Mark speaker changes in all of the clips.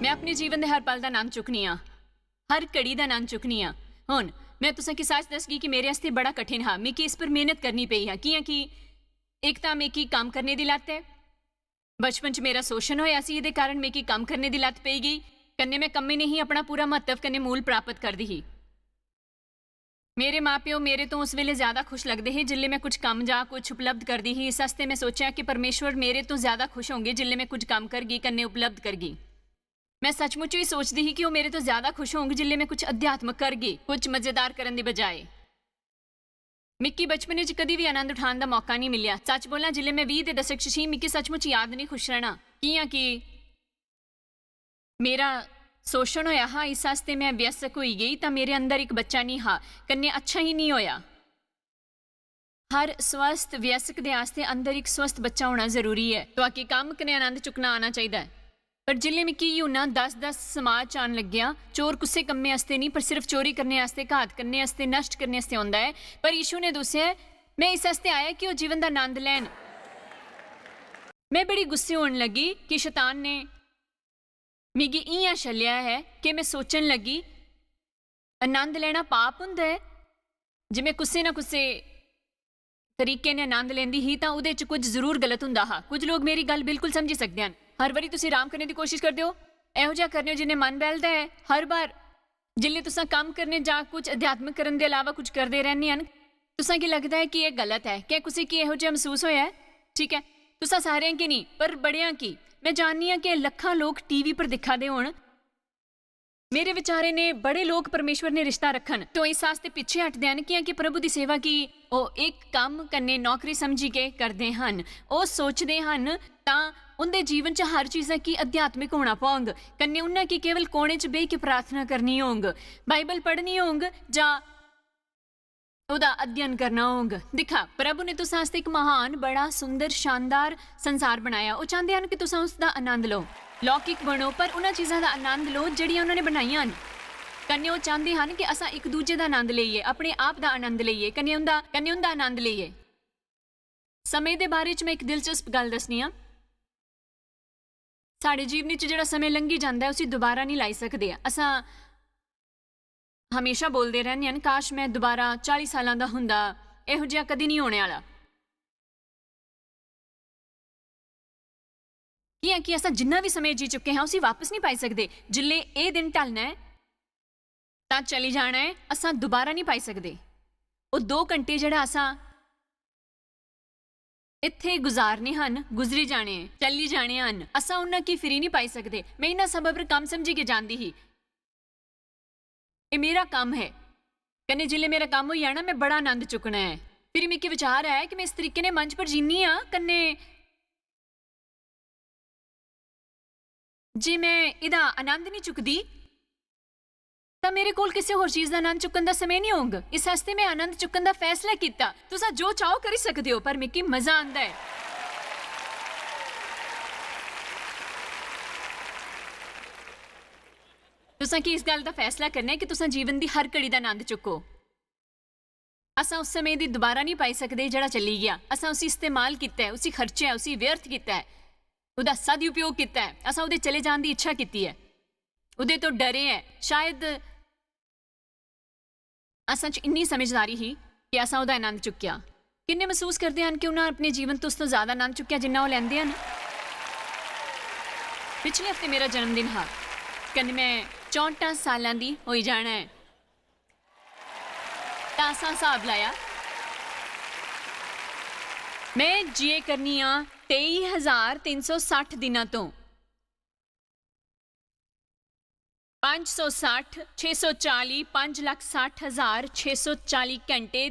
Speaker 1: मैं अपने जीवन के हर पल का आनंद चुकनी हाँ, हर घड़ी का आनंद चुकनी हाँ। हुण मैं तुसां की सच दसगी कि मेरे वास्ते बड़ा कठिन हाँ, मिगी इस पर मेहनत करनी पई है। कि एक तो मिगी काम करने की लत है, बचपन च मेरा शोषण होया सी, इहदे कारण मिगी काम करने की लत पई गई। कन्ने मैं कम्मे नहीं अपना पूरा महत्व कन्ने मूल प्राप्त करदी ही। मेरे माँ प्यो मेरे तो उस वेले ज़्यादा खुश लगते ही जिल्ले मैं कुछ काम जा कुछ उपलब्ध करदी ही। इस वास्ते मैं सोचा कि परमेश्वर मेरे तो ज़्यादा खुश होंगे जिल्ले मैं कुछ काम करगी, कन्ने उपलब्ध करगी। मैं सचमुच ही सोचती ही कि वो मेरे तो ज़्यादा खुश होंगे जिल्ले मैं कुछ अध्यात्मक करगी, कुछ मज़ेदार करने की बजाय। मिक्की बचपन च कभी भी आनंद उठाने का मौका नहीं मिलिया। सच बोला जिल्ले मैं 20 के दशक च सी, मिक्की सचमुच याद नहीं खुश रहना कि मेरा शोषण होया हाँ, इस वास्ते मैं व्यसक हुई गई तो मेरे अंदर एक बच्चा नहीं हाँ, कन्ने अच्छा ही नहीं होया। हर स्वस्थ व्यसक दे आस्ते अंदर एक स्वस्थ बच्चा होना जरूरी है, तो आके काम कन्ने आनंद चुकना आना चाहिए। पर जिले मिकी यूना 10-10 समाज आन लग्या, चोर कुसे कम्मे आस्ते नहीं पर सिर्फ चोरी करने आस्ते, घात करने आस्ते, नष्ट करने आस्ते आंदा है। पर यीशु ने दस्सिया मैं इस आस्ते आया कि वो जीवन का आनंद लैन। मैं बड़ी गुस्से होने लगी कि शैतान ने मिगी इं छलिया है कि मैं सोचन लगी आनंद लेना पाप हुंदा है। जे मैं कुसे ना कुसे तरीके ने आनंद लेंदी ही तो उहदे च कुछ जरूर गलत हुंदा हा। कुछ लोग मेरी गल बिल्कुल समझी सकते हैं। हर बारी तुसीं आराम करने की कोशिश करते हो, इहो जिहा करने हो जिन्हें मन बहलदा है। हर बार जिल्ले तुसां काम करने जा कुछ अध्यात्मक करने के अलावा कुछ करते रहने हैं, तुसां की लगता है कि यह गलत है। क्या कुसी की इहो जिहा महसूस होया है? ठीक है, तुसां सारेयां की नहीं पर बड़ियां की। मैं जाननी हाँ कि लखां लोग टीवी पर दिखा दे होण, मेरे विचारे ने बड़े लोग परमेश्वर ने रिश्ता रखन तो इस वास्ते पिछे हटदे हन कि प्रभु की सेवा की ओ एक काम करने नौकरी समझी के करते हैं। वो सोचते हैं तां उनके जीवन च हर चीज़ की अध्यात्मिक होना पाऊंग, कन्ने उन्हें की केवल कोने च बेह के प्रार्थना करनी होंग, बाइबल पढ़नी होंग जा ਉਹਦਾ अध्ययन करना होगा। दिखा प्रभु ने तुसां वास्ते एक महान बड़ा सुंदर शानदार संसार बनाया। वो चाहते हैं कि तुसां उसका आनंद लो, लौकिक बनो पर उन्हां चीज़ों का आनंद लो जिहड़ियां उन्होंने बनाईयां हन। कन्ने वो चाहते हैं कि असां एक दूजे का आनंद लईए, अपने आप का आनंद लईए, कन्ने उनका आनंद लईए। समय के बारे च मैं एक दिलचस्प गल दसनी हाँ। साडे जीवन च जिहड़ा समय लंघी जाता है उसी दोबारा नहीं लाई सकते। असां हमेशा बोलते रहने हैं काश मैं दोबारा 40 साल का हुंदा, इहो जिहा कदी नहीं होने वाला। कि असां जिन्ना भी समय जी चुके हैं उसी वापस नहीं पाई सकते। जिल्ले ये दिन ढलना है तां चली जाना है, असां दोबारा नहीं पाई सकते। वो 2 घंटे जिहड़ा असां इत्थे गुजारने हन गुजरी जाने हैं, चली जाने हन, असां उन्हां की फिरी नहीं पाई सकते। मैं इन्हां सबब पर काम समझी के जानती ही ये मेरा काम है, कन्ने जिले मेरा काम हो जाना मैं बड़ा आनंद चुकना है। फिर मिगी विचार आया कि मैं इस तरीके ने मंच पर जीनी हाँ, कन्ने जे मैं इहदा आनंद नहीं चुकदी तो मेरे कोल किसी होर चीज़ का आनंद चुकन का समय नहीं होगा। इस वास्ते मैं आनंद चुकन का फैसला किया। तुसां जो चाहो करी सकते हो पर मिगी मजा आंदा है। तुसां की इस गल का फैसला करना है कि तुसां जीवन की हर घड़ी का आनंद चुको। असां उस समय की दोबारा नहीं पाई सकते जिहड़ा चली गया। असां उसी इस्तेमाल किया है, उसी खर्चे उसी व्यर्थ किया है, उहदा सदउपयोग किया है। असां उहदे चले जाने की इच्छा की है, उहदे तो डरे है। शायद असां च इन्नी समझदारी ही कि असां उहदा आनंद चुक्या। किन्ने महसूस करते हैं कि उन्होंने अपने जीवन तो उस तो ज़्यादा आनंद चुक्या जिन्ना वो लैंदे हैं। पिछले हफ्ते मेरा जन्मदिन हा, कन्ने मैं 64 साल की हो जाना है। तां असां हिसाब लाया मैं जीए करनी हाँ 23,360 दिनों तो 560 640 5,60,640 घंटे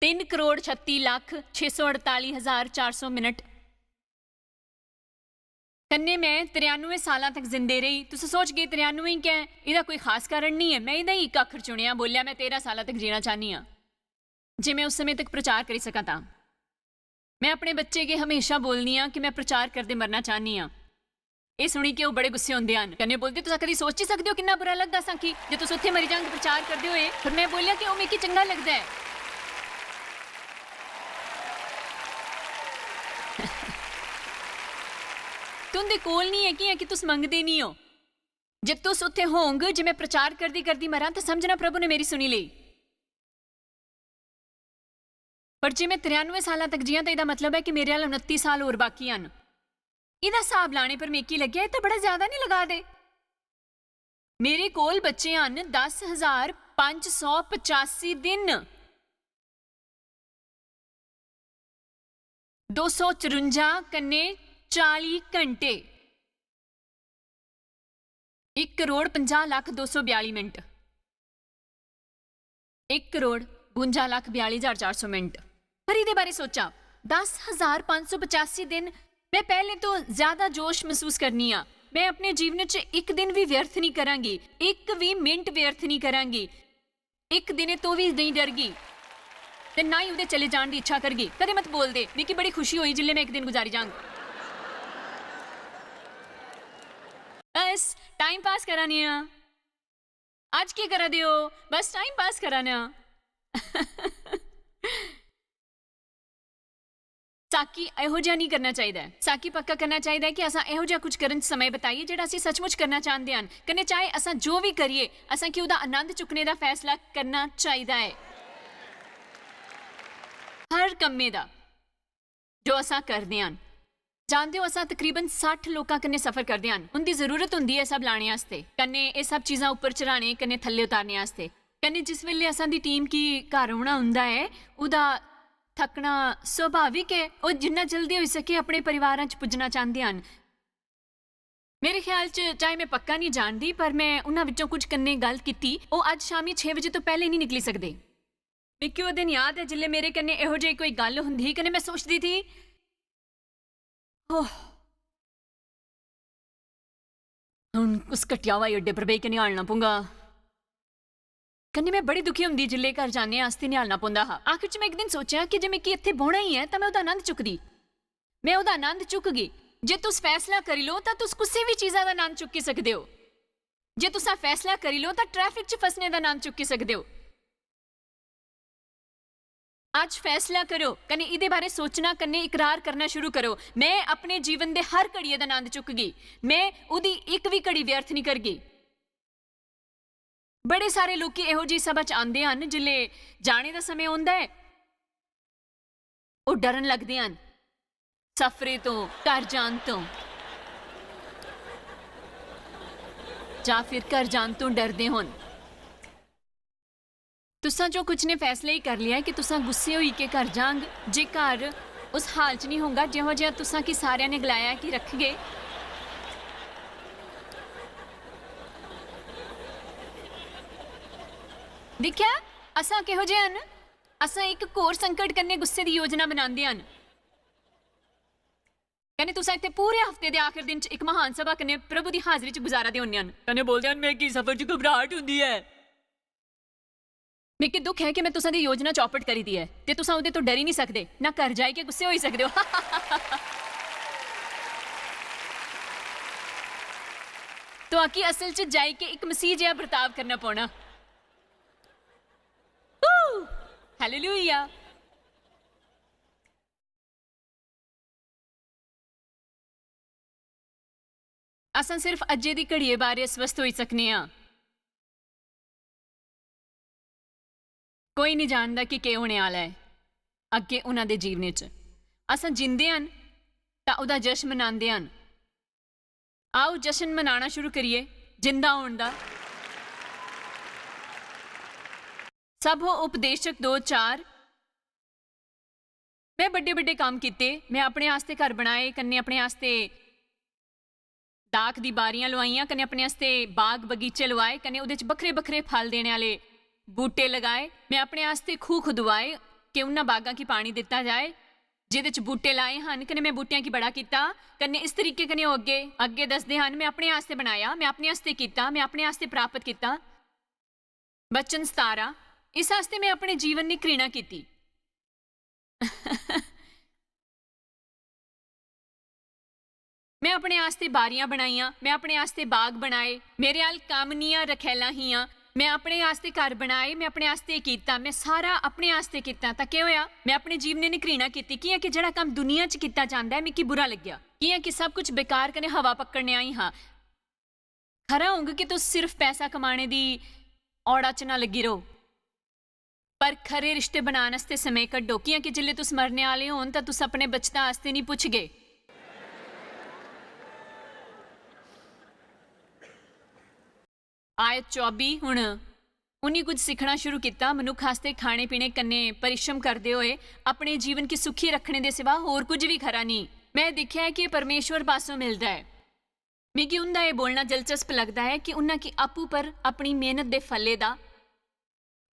Speaker 1: 3,36,648,400 मिनट कन्ने मैं 93 साल तक जिंदे रही। तुम सोच गए 93 ही क्या है? इसका कोई खास कारण नहीं है। मैं इदा ही एक अखर चुनिया, बोलिया मैं 13 साल तक जीना चाहनी हाँ जे मैं उस समय तक प्रचार करी सका। था मैं अपने बच्चे के हमेशा बोलनी हाँ कि मैं प्रचार करते मरना चाहनी हाँ। ये सुनी के वो बड़े गुस्से होंगे हैं, कन्ने बोलते तुम कभी सोच ही सकते हो कितना बुरा लगता सा कि जो तुम उत्थे मरी जाओगे प्रचार करते हुए। फिर मैं बोलिया कि वो मिगी चंगा लगता है। तुंदे कोल नहीं है कि तुस मंगदे नहीं हो। जे तुस उत्थे होंगे, जे मैं प्रचार करदी करदी मरां तो समझना प्रभु ने मेरी सुनी ली। पर जे मैं 93 साल तक जियां तो इसदा मतलब है कि मेरे वाल 29 साल होर बाकी हैं। इहदा हिसाब लाने पर मैं की लग्या तो बड़ा ज्यादा नहीं लगा दे। मेरे कोल बच्चे हैं 10,585 दिन, 254 कन्ने 40 घंटे, 1,50,50,242 मिनट, 1,52,42,400 मिनट। पर ये बारे सोचा 10,585 दिन मैं पहले तो ज्यादा जोश महसूस करनी आ। मैं अपने जीवन च एक दिन भी व्यर्थ नहीं करांगी, एक भी मिनट व्यर्थ नहीं करांगी, एक दिन तो भी नहीं डरगी ते ना ही उहदे चले जाण दी इच्छा करगी। कदे मत बोल दे मिकी बड़ी खुशी हुई जिल्ले मैं एक दिन गुजारी जांग। बस टाइम पास कराने आ। आज की करा दियो, बस टाइम पास कराने आ। साकी इहो जिहा नहीं करना चाहिए। साकी पक्का करना चाहिए कि असां इहो जिहा कुछ करन समय बताइए जिहड़ा असीं सचमुच करना चाहते हैं। कन्ने चाहे असां जो भी करिए असां कि उहदा आनंद चुकने का फैसला करना चाहिए है। हर कम्मे दा जो असां करते हैं, जानते हो असां तकरीबन 60 लोगों कन्ने सफर करते हैं। उनकी जरूरत होंदी है सब लाने वास्ते, कन्ने ये सब चीज़ां उपर चढ़ाने, कन्ने थल्ले उतारने वास्ते। कन्ने जिस वेले असां दी टीम की घर आउणा हुंदा है उहदा थकना सुभाविक है। और जिन्ना जल्दी हो सके अपने परिवार च पुजना चाहते हैं। मेरे ख्याल च चाहे मैं पक्का नहीं जानती पर मैं उन्हां विचों कुछ कन्ने गल कीती, वो अज शामी 6 बजे तो पहले नहीं निकली सकते। मिकी वो दिन याद है जिल्ले मेरे कन्ने इहो जी कोई गल हुंदी, कन्ने मैं सोचती थी ओह हुण उस घटिया हवाई अड्डे पर बेही के निहालना पौंगा। कन्ने मैं बड़ी दुखी होंदी जिल्ले घर जाने आस्ते निहालना पौंदा हा। आखिर च मैं एक दिन सोचा कि जे मिकी इत्थे बौह्ना ही है तो मैं उहदा आनंद चुकदी। मैं उहदा आनंद चुकगी। जे तुस फैसला करी लो तो तुस किसी भी चीज़ा दा आनंद चुकी सकदे हो। जे तुसा फैसला करी लो तो ट्रैफिक च फसने दा आनंद चुकी सकदे हो। आज फैसला करो, कन्ने इहदे बारे सोचना, कन्ने इकरार करना शुरू करो। मैं अपने जीवन दे हर घड़िए दा आनंद चुकगी। मैं उहदी एक भी घड़ी व्यर्थ नहीं करगी। बड़े सारे लोग इहो जी सभा च आंदे हैं, जिल्ले जाने का समय आउंदा है वो डरन लगदे हैं सफरे तो, घर जान तो, या फिर घर जान तो डरदे होन। तुसां जो कुछ ने फैसला ही कर लिया है कि तुसां गुस्से होई के घर जांग। जे घर उस हाल च नहीं होगा जिहो जिहा तुसां की सारियां ने गलाया कि रखगे। दिख्या असां किहो जे हन। असां एक होर संकट कन्ने गुस्से की योजना बनांदे हन। कन्ने तुसां इत्थे पूरे हफ्ते दे आखिर दिन च एक महान सभा कन्ने प्रभु की हाजरी च गुजारा दे होने हन। कन्ने बोलदे हन मैं की सफर च घबराहट हुंदी है। मिकी दुख है कि मैं तुसां दी योजना चौपट करी दी है ते तुसां उहदे तो डर ही नहीं सकदे, ना घर जाई के गुस्से होई सकदे हो। तो आकी असल च जाई के एक मसीह जिहा बर्ताव करना पौना। हालेलुया। असां सिर्फ अज्जे दी घड़िए बारे अस्वस्थ होई सकने आ। कोई नहीं जानता कि क्या होने आला है अगे उन्हां दे जीवन च। असां जिंदे हन तां उहदा जश्न मनांदे हन। आओ जश्न मनाना शुरू करिए जिंदा होण दा। सब हो उपदेशक 2-4। मैं बड़े बड़े काम किए। मैं अपने आस्ते घर बनाए, कन्ने अपने आस्ते दाख दी बारियां लवाइयां, कन्ने अपने आस्ते बाग बगीचे लवाए, कन्ने उहदे च बखरे बखरे फल देने वाले बूटे लगाए। मैं अपने आस्ते खूह खुदवाए कि उन्हां बागां की पानी दिता जाए जिहदे च बूटे लाए हन। कन्ने मैं बूटियां की बड़ा किया। कन्ने इस तरीके कन्ने ओह अगे अगे दसदे हन मैं अपने आस्ते बनाया, मैं अपने आस्ते किया, मैं अपने आस्ते प्राप्त किया। बचन 17। इस आस्ते मैं अपने जीवन की घृणा की। मैं अपने आस्ते बारियां बनाइया, मैं अपने आस्ते बाग बनाए। मेरे आल कामनियां रखैला हियां। मैं अपने आस्ते घर बनाए, मैं अपने आस्ते कीता, मैं सारा अपने आस्ते कीता, तां क्या होया? मैं अपने जीवन ने घृणा कीती। की है कि जेड़ा काम दुनिया च कीता जांदा है मिकी बुरा लग्या। की है कि सब कुछ बेकार कने हवा पकड़ने आई हाँ। खरा होंगे कि तुस सिर्फ पैसा कमाने दी औड़ा च ना लगी रहो, पर खरे रिश्ते बनाने आस्ते समय कड्डो। की है कि जिल्ले तुस मरने आले होन तां तुस अपने बचतां आस्ते नहीं पुछगे। आयत 24 हुण उन्हीं कुछ सीखना शुरू किया। मनुख आस्ते खाने पीने कन्ने परिश्रम करते हुए अपने जीवन की सुखी रखने दे सिवा होर कुछ भी खरा नहीं। मैं देखा है कि परमेश्वर पासों मिलता है। मिगी उनका यह बोलना दिलचस्प लगता है कि उन्हें की आपू पर अपनी मेहनत के फले का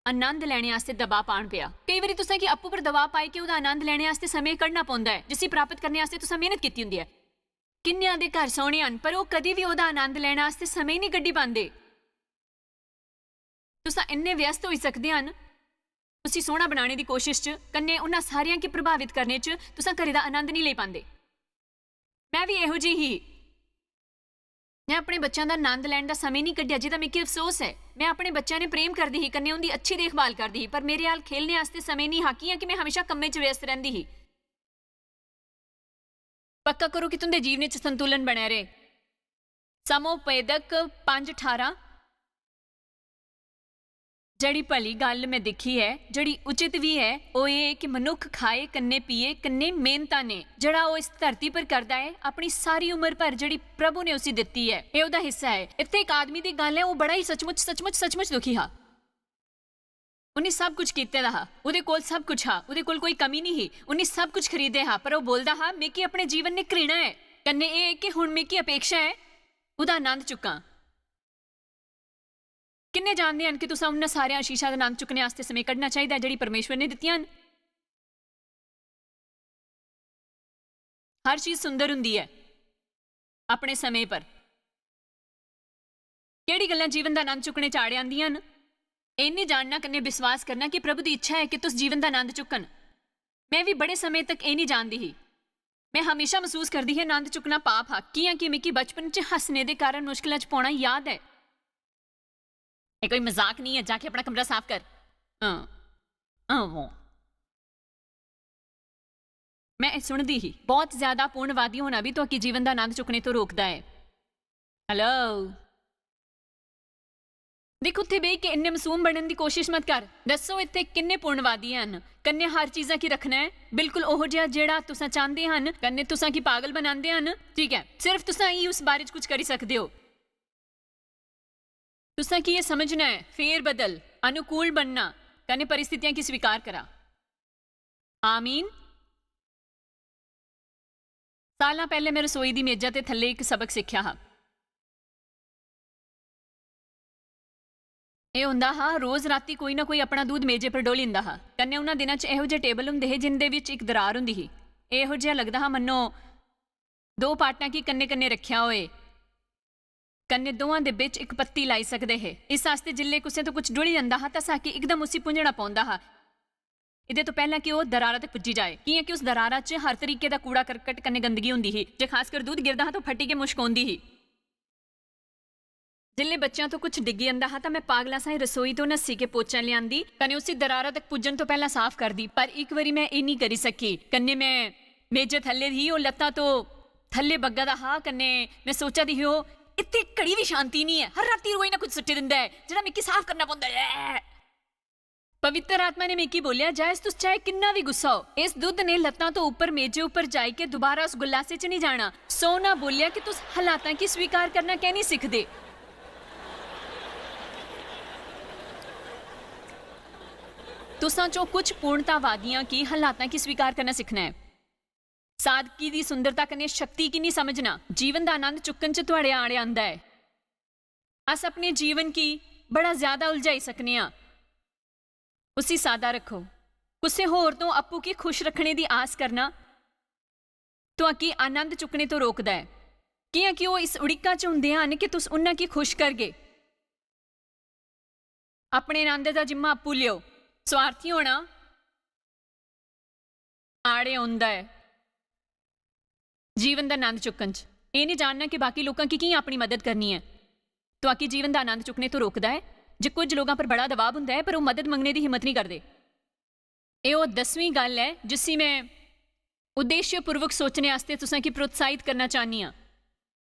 Speaker 1: आनंद लैने आस्ते दबाव पाण पिया। कई बार तुसां कि आपू पर दबाव पाए कि उहदा आनंद लैने आस्ते समय कढ़ना पौंदा है, जिसी प्राप्त करने आस्ते तुसां मेहनत कीती हुंदी है। किन्नियां दे घर सोहणे हन पर वो कदी भी उहदा आनंद लैने आस्ते समय नहीं कड्ढी पांदे। तुसां इन्ने व्यस्त हो सकते हैं उसी सोहना बनाने की कोशिश च, कन्ने उन्हां सारियां की प्रभावित करने च तुसां घरे दा आनंद नहीं ले पांदे। मैं भी इहो जी ही। मैं अपने बच्चों का आनंद लैण दा समय नहीं कड्ढिया, जिहदा मिगी अफसोस है। मैं अपने बच्चों ने प्रेम करदी ही, कन्ने उनकी अच्छी देखभाल करदी ही, पर मेरे हाल खेलने आस्ते समय नहीं हा। की है कि मैं हमेशा कम्मे च व्यस्त रहिंदी ही। पक्का करो कि तुंदे जीवन च संतुलन बने रहे। समोपेदक 5:18 जड़ी भली गल मैं देखी है, जड़ी उचित भी है, वो ये कि मनुख खाए कन्ने पीए कन्ने मेहनता ने जड़ा वो इस धरती पर करता है अपनी सारी उम्र भर, जड़ी प्रभु ने उसी दिती है, ये उसदा हिस्सा है। इत्थे एक आदमी की गल है, वो बड़ा ही सचमुच सचमुच सचमुच दुखी हा। उन्हें सब कुछ कीते दा हा, उहदे कोल सब कुछ हा, उहदे कोल कोई कमी नहीं ही, उन्हें सब कुछ खरीदे हा, पर वो बोलदा हा मेकी अपने जीवन ने घृणा है, कन्ने ये कि हुण मेकी अपेक्षा है उहदा आनंद चुकां। किन्ने जानते हैं कि तुसां उन्हां सारे आशीषां दा आनंद चुकने आस्ते समय कढना चाहिए जिहड़ी परमेश्वर ने दित्तियां न। हर चीज सुंदर हुंदी है अपने समय पर। किहड़ी गल्लां जीवन दा आनंद चुकने च आड़े आंदियां न, एह नहीं जानना कन्ने विश्वास करना कि प्रभु की इच्छा है कि तुस जीवन दा आनंद चुकन। मैं भी बड़े समय तक एह नहीं जानती ही। मैं हमेशा महसूस करती ही आनंद चुकना पाप हा। की है कि मिकी बचपन च हसने के कारण मुश्किलां च पौना याद है। ये कोई मजाक नहीं है, जाके अपना कमरा साफ कर। वो मैं सुनती ही बहुत ज्यादा पूर्णवादी होना भी तो जीवन का आनंद चुकने तो रोकता है। हेलो देख उत्थे बह के इन्ने मासूम बनने की कोशिश मत कर। दसो इत्थे किन्ने पूर्णवादी हैं, कन्ने हर चीज़ा की रखना है बिल्कुल ओहो जिहा जेड़ा तुसां चाहते हैं, कन्ने तुसां की पागल बनाते हैं। ठीक है, सिर्फ तुसां ही उस बारे कुछ करी सकते हो। तुसां की ये समझना है फेर बदल, अनुकूल बनना, कने परिस्थितियां की स्वीकार करा। आमीन। साल पहले मैं रसोई की मेजा ते थले एक सबक सीखा हा। यह हुंदा हा रोज़ राती कोई ना कोई अपना दूध मेजे पर डोल लिंदा हा। कन्ने उन्हां दिनां च इहो जिहे टेबल हुंदे हे जिंदे विच एक दरार हुंदी ही। इहो जिहा लगदा हा मन्नो दो पार्टां की कन्ने कन्ने रखिया होए, कन्ने दोवां दे बिच एक पत्ती लाई सकदे हे। इस आस्ते जिल्ले कुसै तो कुछ डुल जांदा हा तां साकी एकदम उसी पुंजणा पौंदा हा, इहदे तो पहला कि वह दरारा तक पुज्जी जाए। कियां कि उस दरारा च हर तरीके का कूड़ा करकट कन्ने गंदगी हुंदी ही। जे खासकर दूध गिरदा हा तो फटी के मुश्क आउंदी ही। जिल्ले बच्चों तो कुछ डिग जांदा हा तां मैं पागला साई रसोई तो नस्सी के पोचा लियांदी, कन्ने उसी दरारा तक पुज्जण तो पहला साफ करदी। पर एक बारी मैं ये नहीं करी सकी। कन्ने मैं मेजे थल्ले ही वो लत्तां तो थल्ले बग्गा दा हा। कन्ने मैं सोचा दी हो इतनी कड़ी भी शांति नहीं है, हर राती रोई ना कुछ सुट्टी दिंदा है जेड़ा मिकी साफ करना पौंदा है। पवित्र आत्मा ने मिकी बोलिया जायज तुस चाहे किन्ना भी गुस्सा हो, इस दुध ने लत्तां तो ऊपर मेजे ऊपर जाई के दोबारा उस गुलासे च नहीं जाना। सोना बोलिया कि तुस हालातां की स्वीकार करना कैं नहीं सिखदे। तुसां चो कुछ पूर्णतावादियां की हालातां की स्वीकार करना सीखना है। सादगी दी सुंदरता कने शक्ति की नहीं समझना। जीवन का आनंद चुकन च तुहाड़े आड़े आंदा है। अस अपने जीवन की बड़ा ज्यादा उलझाई सकने हैं। उसी सादा रखो। कुछ होर तो आपू की खुश रखने की आस करना तो अकी आनंद चुकने तो रोकदा है। कि वो इस उड़िका च हुंदे हन कि तुस उन्हां की खुश करगे। अपने आनंद का जिम्मा आपू लियो। स्वार्थी होना आड़े आउंदा है जीवन का आनंद चुकन च। ये नहीं जानना कि बाकी लोगों की अपनी मदद करनी है तो आकी जीवन का आनंद चुकने तो रोकता है। ਜੇ ਕੁਝ ਲੋਕਾਂ ਪਰ ਬੜਾ ਦਬਾਅ ਹੁੰਦਾ ਹੈ ਪਰ ਉਹ ਮਦਦ ਮੰਗਣੇ ਦੀ ਹਿੰਮਤ ਨਹੀਂ ਕਰਦੇ। ਇਹ ਉਹ 10ਵੀਂ ਗੱਲ ਹੈ ਜਿਸੀ ਮੈਂ ਉਦੇਸ਼ਪੂਰਵਕ ਸੋਚਣੇ ਵਾਸਤੇ ਤੁਸਾਂ ਕੀ ਪ੍ਰੋਤਸਾਹਿਤ ਕਰਨਾ ਚਾਹਨੀ ਹਾਂ।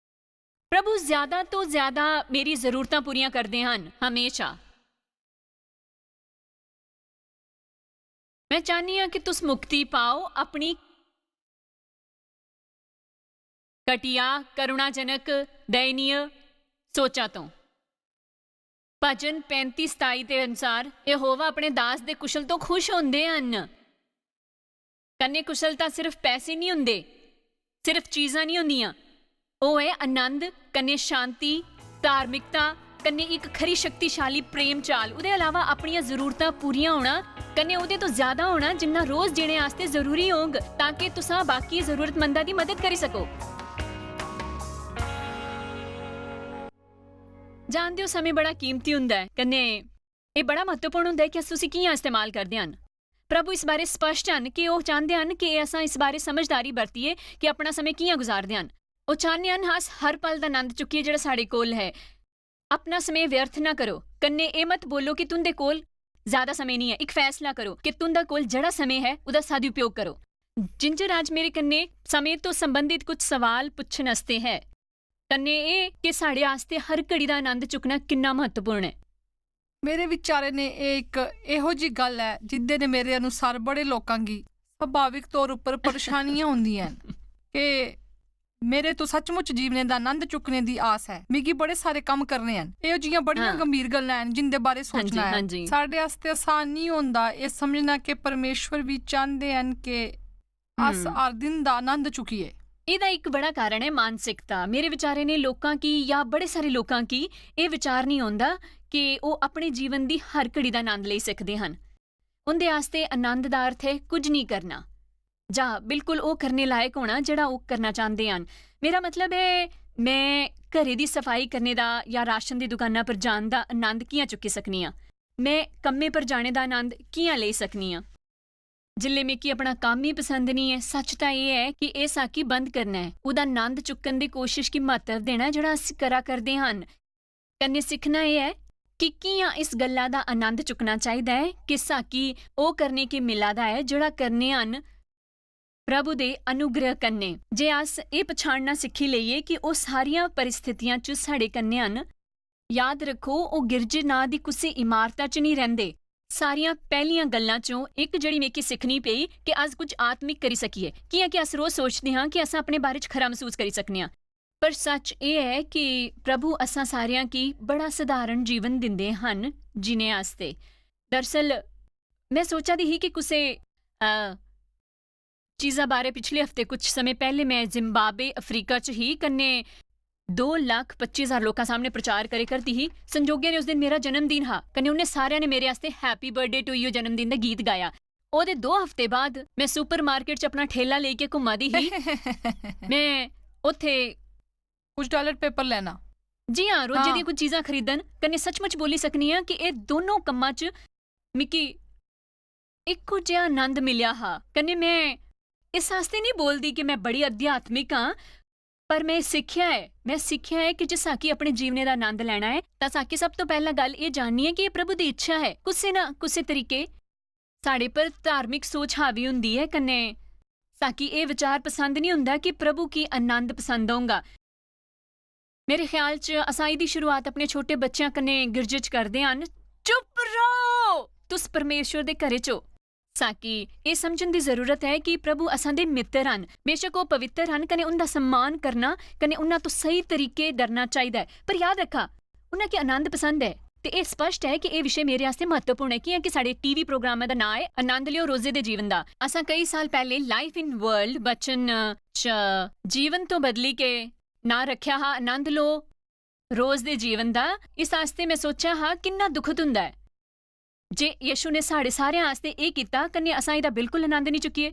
Speaker 1: ਪ੍ਰਭੂ ਜ਼ਿਆਦਾ ਤੋਂ ਜ਼ਿਆਦਾ ਮੇਰੀ ਜ਼ਰੂਰਤਾਂ ਪੂਰੀਆਂ ਕਰਦੇ ਹਨ ਹਮੇਸ਼ਾ। ਮੈਂ ਚਾਹਨੀ ਹਾਂ ਕਿ ਤੁਸ ਮੁਕਤੀ ਪਾਓ ਆਪਣੀ ਘਟੀਆ ਕਰੁਣਾਜਨਕ ਦਇਨੀय ਸੋਚਾਂ ਤੋਂ। ਭਜਨ 35:27 ਦੇ ਅਨੁਸਾਰ ਯਹੋਵਾ ਆਪਣੇ ਦਾਸ ਦੇ ਕੁਸ਼ਲ ਤੋਂ ਖੁਸ਼ ਹੁੰਦੇ ਹਨ। ਕੰਨੇ ਕੁਸ਼ਲਤਾ ਸਿਰਫ ਪੈਸੇ ਨਹੀਂ ਹੁੰਦੇ, ਸਿਰਫ ਚੀਜ਼ਾਂ ਨਹੀਂ ਹੁੰਦੀਆਂ, ਉਹ ਹੈ ਆਨੰਦ, ਕੰਨੇ ਸ਼ਾਂਤੀ, ਧਾਰਮਿਕਤਾ, ਕੰਨੇ ਇੱਕ ਖਰੀ ਸ਼ਕਤੀਸ਼ਾਲੀ ਪ੍ਰੇਮ ਚਾਲ। ਉਹਦੇ ਇਲਾਵਾ ਆਪਣੀਆਂ ਜ਼ਰੂਰਤਾਂ ਪੂਰੀਆਂ ਹੋਣਾ ਕੰਨੇ ਉਹਦੇ ਤੋਂ ਜ਼ਿਆਦਾ ਹੋਣਾ ਜਿੰਨਾ ਰੋਜ਼ ਜੀਣੇ ਵਾਸਤੇ ਜ਼ਰੂਰੀ ਹੋਗ ਤਾਂ ਕਿ ਤੁਸਾਂ ਬਾਕੀ ਜ਼ਰੂਰਤਮੰਦਾਂ ਦੀ ਮਦਦ ਕਰੀ ਸਕੋ। ਜਾਣਦੇ ਹੋ ਸਮੇਂ ਬੜਾ ਕੀਮਤੀ ਹੁੰਦਾ ਹੈ ਕੰਨੇ ਇਹ ਬੜਾ ਮਹੱਤਵਪੂਰਨ ਹੁੰਦਾ ਹੈ ਕਿ ਤੁਸੀਂ ਕਿਵੇਂ ਇਸਤੇਮਾਲ ਕਰਦੇ ਹਨ। ਪ੍ਰਭੂ ਇਸ ਬਾਰੇ ਸਪਸ਼ਟ ਹਨ ਕਿ ਉਹ ਚਾਹੁੰਦੇ ਹਨ ਕਿ ਅਸਾਂ ਇਸ ਬਾਰੇ ਸਮਝਦਾਰੀ ਵਰਤੀਏ ਕਿ ਆਪਣਾ ਸਮੇਂ ਕਿਵੇਂ ਗੁਜ਼ਾਰਦੇ ਹਨ। ਉਹ ਚਾਹੁੰਦੇ ਹਨ ਹਰ ਪਲ ਦਾ ਆਨੰਦ ਚੁੱਕੀਏ ਜਿਹੜਾ ਸਾਡੇ ਕੋਲ ਹੈ। ਆਪਣਾ ਸਮੇਂ ਵਿਅਰਥ ਨਾ ਕਰੋ। ਕੰਨੇ ਇਹ ਮਤ ਬੋਲੋ ਕਿ ਤੁੰਦੇ ਕੋਲ ਜ਼ਿਆਦਾ ਸਮੇਂ ਨਹੀਂ ਹੈ। ਇੱਕ ਫੈਸਲਾ ਕਰੋ ਕਿ ਤੁੰਦਾ ਕੋਲ ਜਿਹੜਾ ਸਮੇਂ ਹੈ ਉਹਦਾ ਸਦਉਪਯੋਗ ਕਰੋ। ਜਿੰਜਰ ਅੱਜ ਮੇਰੇ ਕੰਨੇ ਸਮੇਂ ਤੋਂ ਸੰਬੰਧਿਤ ਕੁਝ ਸਵਾਲ ਪੁੱਛਣ ਵਾਸਤੇ ਹੈ। ਕੰਨੇ ਇਹ ਕਿ ਸਾਡੇ ਵਾਸਤੇ ਹਰ ਘੜੀ ਦਾ ਆਨੰਦ ਚੁੱਕਣਾ ਕਿੰਨਾ ਮਹੱਤਵਪੂਰਨ ਹੈ।
Speaker 2: ਮੇਰੇ ਵਿਚਾਰੇ ਨੇ ਇਹ ਇੱਕ ਇਹੋ ਜਿਹੀ ਗੱਲ ਹੈ ਜਿੱਦੇ ਨੇ ਮੇਰੇ ਅਨੁਸਾਰ ਬੜੇ ਲੋਕਾਂ ਦੀ ਸੁਭਾਵਿਕ ਤੌਰ ਉੱਪਰ ਪਰੇਸ਼ਾਨੀਆਂ ਹੁੰਦੀਆਂ ਕਿ ਮੇਰੇ ਤੋਂ ਸੱਚਮੁੱਚ ਜੀਵਨ ਦਾ ਆਨੰਦ ਚੁੱਕਣੇ ਦੀ ਆਸ ਹੈ। ਮਿਗੀ ਬੜੇ ਸਾਰੇ ਕੰਮ ਕਰਨੇ ਹਨ। ਇਹੋ ਜਿਹੀਆਂ ਬੜੀਆਂ ਗੰਭੀਰ ਗੱਲਾਂ ਹਨ ਜਿੰਦੇ ਬਾਰੇ ਸੋਚਣਾ ਹੈ। ਸਾਡੇ ਵਾਸਤੇ ਆਸਾਨ ਨਹੀਂ ਹੁੰਦਾ ਇਹ ਸਮਝਣਾ ਕਿ ਪਰਮੇਸ਼ਵਰ ਵੀ ਚਾਹੁੰਦੇ ਹਨ ਕਿ ਅਸ ਹਰ ਦਿਨ ਦਾ ਆਨੰਦ ਚੁੱਕੀਏ।
Speaker 1: ਇਹਦਾ ਇੱਕ ਬੜਾ ਕਾਰਨ ਹੈ ਮਾਨਸਿਕਤਾ। ਮੇਰੇ ਵਿਚਾਰੇ ਨੇ ਲੋਕਾਂ ਕੀ ਜਾਂ ਬੜੇ ਸਾਰੇ ਲੋਕਾਂ ਕੀ ਇਹ ਵਿਚਾਰ ਨਹੀਂ ਆਉਂਦਾ ਕਿ ਉਹ ਆਪਣੇ ਜੀਵਨ ਦੀ ਹਰ ਘੜੀ ਦਾ ਆਨੰਦ ਲੈ ਸਕਦੇ ਹਨ। ਉਹਦੇ ਵਾਸਤੇ ਆਨੰਦ ਦਾ ਅਰਥ ਹੈ ਕੁਝ ਨਹੀਂ ਕਰਨਾ ਜਾਂ ਬਿਲਕੁਲ ਉਹ ਕਰਨੇ ਲਾਇਕ ਹੋਣਾ ਜਿਹੜਾ ਉਹ ਕਰਨਾ ਚਾਹੁੰਦੇ ਹਨ। ਮੇਰਾ ਮਤਲਬ ਹੈ ਮੈਂ ਘਰੇ ਦੀ ਸਫਾਈ ਕਰਨੇ ਦਾ ਜਾਂ ਰਾਸ਼ਨ ਦੀ ਦੁਕਾਨਾਂ ਪਰ ਜਾਣ ਦਾ ਆਨੰਦ ਕਿਵੇਂ ਚੁੱਕੀ ਸਕਨੀ ਹਾਂ। ਮੈਂ ਕੰਮੇ ਪਰ ਜਾਣੇ ਦਾ ਆਨੰਦ ਕਿਵੇਂ ਲੈ ਸਕਨੀ ਹਾਂ। ਜਿੱਲੇ ਮੈਂ ਕੀ ਆਪਣਾ ਕੰਮ ਹੀ ਪਸੰਦ ਨਹੀਂ ਹੈ। ਸੱਚ ਤਾਂ ਇਹ ਹੈ ਕਿ ਇਹ ਸਾਕੀ ਬੰਦ ਕਰਨਾ ਹੈ। ਉਹਦਾ ਆਨੰਦ ਚੁੱਕਣ ਦੀ ਕੋਸ਼ਿਸ਼ ਕੀ ਮਹੱਤਵ ਦੇਣਾ ਜਿਹੜਾ ਅਸੀਂ ਕਰਦੇ ਹਨ। ਕੰਨੇ ਸਿੱਖਣਾ ਇਹ ਹੈ ਕਿ ਕਿਵੇਂ ਇਸ ਗੱਲਾਂ ਦਾ ਆਨੰਦ ਚੁੱਕਣਾ ਚਾਹੀਦਾ ਹੈ ਕਿ ਸਾਕੀ ਉਹ ਕਰਨੇ ਕੀ ਮਿਲਾਦਾ ਹੈ ਜਿਹੜਾ ਕਰਨੇ ਹਨ ਪ੍ਰਭੂ ਦੇ ਅਨੁਗ੍ਰਹ ਕੰਨੇ। ਜੇ ਅਸ ਇਹ ਪਛਾਣਨਾ ਸਿੱਖੀ ਲਈਏ ਕਿ ਉਹ ਸਾਰੀਆਂ ਪਰਿਸਥਿਤੀਆਂ 'ਚ ਸਾਡੇ ਕੰਨੇ ਹਨ। ਯਾਦ ਰੱਖੋ ਉਹ ਗਿਰਜੇ ਨਾਂ ਦੀ ਕਿਸੇ ਇਮਾਰਤਾਂ 'ਚ ਨਹੀਂ ਰਹਿੰਦੇ। ਸਾਰੀਆਂ ਪਹਿਲੀਆਂ ਗੱਲਾਂ 'ਚੋਂ ਇੱਕ ਜਿਹੜੀ ਮੇਕੀ ਸਿੱਖਣੀ ਪਈ ਕਿ ਅਸ ਕੁਝ ਆਤਮਿਕ ਕਰੀ ਸਕੀਏ। ਕਿਵੇਂ ਕਿ ਅਸ ਰੋਜ਼ ਸੋਚਦੇ ਹਾਂ ਕਿ ਅਸਾਂ ਆਪਣੇ ਬਾਰੇ 'ਚ ਖਰਾ ਮਹਿਸੂਸ ਕਰੀ ਸਕਨੇ ਹਾਂ ਪਰ ਸੱਚ ਇਹ ਹੈ ਕਿ ਪ੍ਰਭੂ ਅਸਾਂ ਸਾਰਿਆਂ ਕੀ ਬੜਾ ਸਧਾਰਨ ਜੀਵਨ ਦਿੰਦੇ ਹਨ ਜੀਣੇ ਵਾਸਤੇ। ਦਰਅਸਲ ਮੈਂ ਸੋਚਾ ਦੀ ਹੀ ਕਿ ਕਿਸੇ ਚੀਜ਼ਾਂ ਬਾਰੇ ਪਿਛਲੇ ਹਫ਼ਤੇ ਕੁਝ ਸਮੇਂ ਪਹਿਲੇ ਮੈਂ ਜ਼ਿੰਬਾਬਵੇ ਅਫਰੀਕਾ 'ਚ ਹੀ ਕੰਨੇ 2,25,000 ਲੋਕਾਂ ਸਾਹਮਣੇ ਪ੍ਰਚਾਰ ਕਰੇ ਕਰਦੀ ਹੀ। ਸੰਜੋਗਿਆ ਨੇ ਉਸ ਦਿਨ ਮੇਰਾ ਜਨਮ ਦਿਨ ਹਾਂ ਕੰਨੇ ਉਹਨੇ ਸਾਰਿਆਂ ਨੇ ਮੇਰੇ ਵਾਸਤੇ ਹੈਪੀ ਬਰਥਡੇ ਟੂ ਯੂ ਜਨਮ ਦਿਨ ਦਾ ਗੀਤ ਗਾਇਆ। ਉਹਦੇ 2 ਹਫ਼ਤੇ ਬਾਅਦ ਮੈਂ ਸੁਪਰ ਮਾਰਕੀਟ 'ਚ ਆਪਣਾ ਠੇਲਾ ਲੈ ਕੇ ਘੁੰਮਾ ਦੀ ਹੀ। ਮੈਂ ਉੱਥੇ
Speaker 2: ਕੁਝ ਟਾਇਲਟ ਪੇਪਰ ਲੈਣਾ
Speaker 1: ਜੀ ਹਾਂ ਰੋਜ਼ੇ ਦੀਆਂ ਕੁਝ ਚੀਜ਼ਾਂ ਖਰੀਦਣ ਕੰਨੇ ਸੱਚਮੁੱਚ ਬੋਲੀ ਸਕਨੀ ਹਾਂ ਕਿ ਇਹ ਦੋਨੋਂ ਕੰਮਾਂ 'ਚ ਮਿੱਕੀ ਇੱਕੋ ਜਿਹਾ ਆਨੰਦ ਮਿਲਿਆ ਹਾਂ। ਕੰਨੇ ਮੈਂ ਇਸ ਵਾਸਤੇ ਨਹੀਂ ਬੋਲਦੀ ਕਿ ਮੈਂ ਬੜੀ ਅਧਿਆਤਮਿਕ ਹਾਂ ਪਰ ਮੈਂ ਸਿੱਖਿਆ ਹੈ ਕਿ ਜੇ ਸਾਕੀ ਆਪਣੇ ਜੀਵਨੇ ਦਾ ਆਨੰਦ ਲੈਣਾ ਹੈ ਤਾਂ ਸਾਕੀ ਸਭ ਤੋਂ ਪਹਿਲਾਂ ਗੱਲ ਇਹ ਜਾਣਨੀ ਹੈ ਕਿ ਇਹ ਪ੍ਰਭੂ ਦੀ ਇੱਛਾ ਹੈ। ਕਿਸੇ ਨਾ ਕਿਸੇ ਤਰੀਕੇ ਸਾਡੇ ਪਰ ਧਾਰਮਿਕ ਸੋਚ ਹਾਵੀ ਹੁੰਦੀ ਹੈ ਕੰਨੇ ਸਾਕੀ ਇਹ ਵਿਚਾਰ ਪਸੰਦ ਨਹੀਂ ਹੁੰਦਾ ਕਿ ਪ੍ਰਭੂ ਕੀ ਆਨੰਦ ਪਸੰਦ ਹੋਊਗਾ। ਮੇਰੇ ਖਿਆਲ 'ਚ ਅਸਾਈ ਦੀ ਸ਼ੁਰੂਆਤ ਆਪਣੇ ਛੋਟੇ ਬੱਚਿਆਂ ਕੰਨੇ ਗਿਰਜੇ 'ਚ ਕਰਦੇ ਹਨ। ਚੁੱਪ ਰਹੋ ਤੁਸ ਪਰਮੇਸ਼ਵਰ ਦੇ ਘਰੇ 'ਚੋ। ਸਾਕੀ ਇਹ ਸਮਝਣ ਦੀ ਜ਼ਰੂਰਤ ਹੈ ਕਿ ਪ੍ਰਭੂ ਅਸਾਂ ਦੇ ਮਿੱਤਰ ਹਨ। ਬੇਸ਼ੱਕ ਉਹ ਪਵਿੱਤਰ ਹਨ ਕੰਨੇ ਉਹਨਾਂ ਦਾ ਸਨਮਾਨ ਕਰਨਾ ਕੰਨੇ ਉਹਨਾਂ ਤੋਂ ਸਹੀ ਤਰੀਕੇ ਡਰਨਾ ਚਾਹੀਦਾ ਹੈ ਪਰ ਯਾਦ ਰੱਖਾ ਉਹਨਾਂ ਕੇ ਆਨੰਦ ਪਸੰਦ ਹੈ। ਤੇ ਇਹ ਸਪਸ਼ਟ ਹੈ ਕਿ ਇਹ ਵਿਸ਼ੇ ਮੇਰੇ ਵਾਸਤੇ ਮਹੱਤਵਪੂਰਨ ਹੈ ਕਿ ਸਾਡੇ ਟੀਵੀ ਪ੍ਰੋਗਰਾਮਾਂ ਦਾ ਨਾਂ ਹੈ ਆਨੰਦ ਲਿਓ ਰੋਜ਼ੇ ਦੇ ਜੀਵਨ ਦਾ। ਅਸਾਂ ਕਈ ਸਾਲ ਪਹਿਲੇ ਲਾਈਫ ਇਨ ਵਰਲਡ ਬਚਨ 'ਚ ਜੀਵਨ ਤੋਂ ਬਦਲੀ ਕੇ ਨਾ ਰੱਖਿਆ ਹਾਂ ਆਨੰਦ ਲੋ ਰੋਜ਼ ਦੇ ਜੀਵਨ ਦਾ। ਇਸ ਵਾਸਤੇ ਮੈਂ ਸੋਚਿਆ ਹਾਂ ਕਿੰਨਾ ਦੁਖਦ ਹੁੰਦਾ ਹੈ ਜੇ ਯਸ਼ੂ ਨੇ ਸਾਡੇ ਸਾਰਿਆਂ ਵਾਸਤੇ ਇਹ ਕੀਤਾ ਕੰਨੇ ਅਸਾਂ ਇਹਦਾ ਬਿਲਕੁਲ ਆਨੰਦ ਨਹੀਂ ਚੁੱਕੀਏ।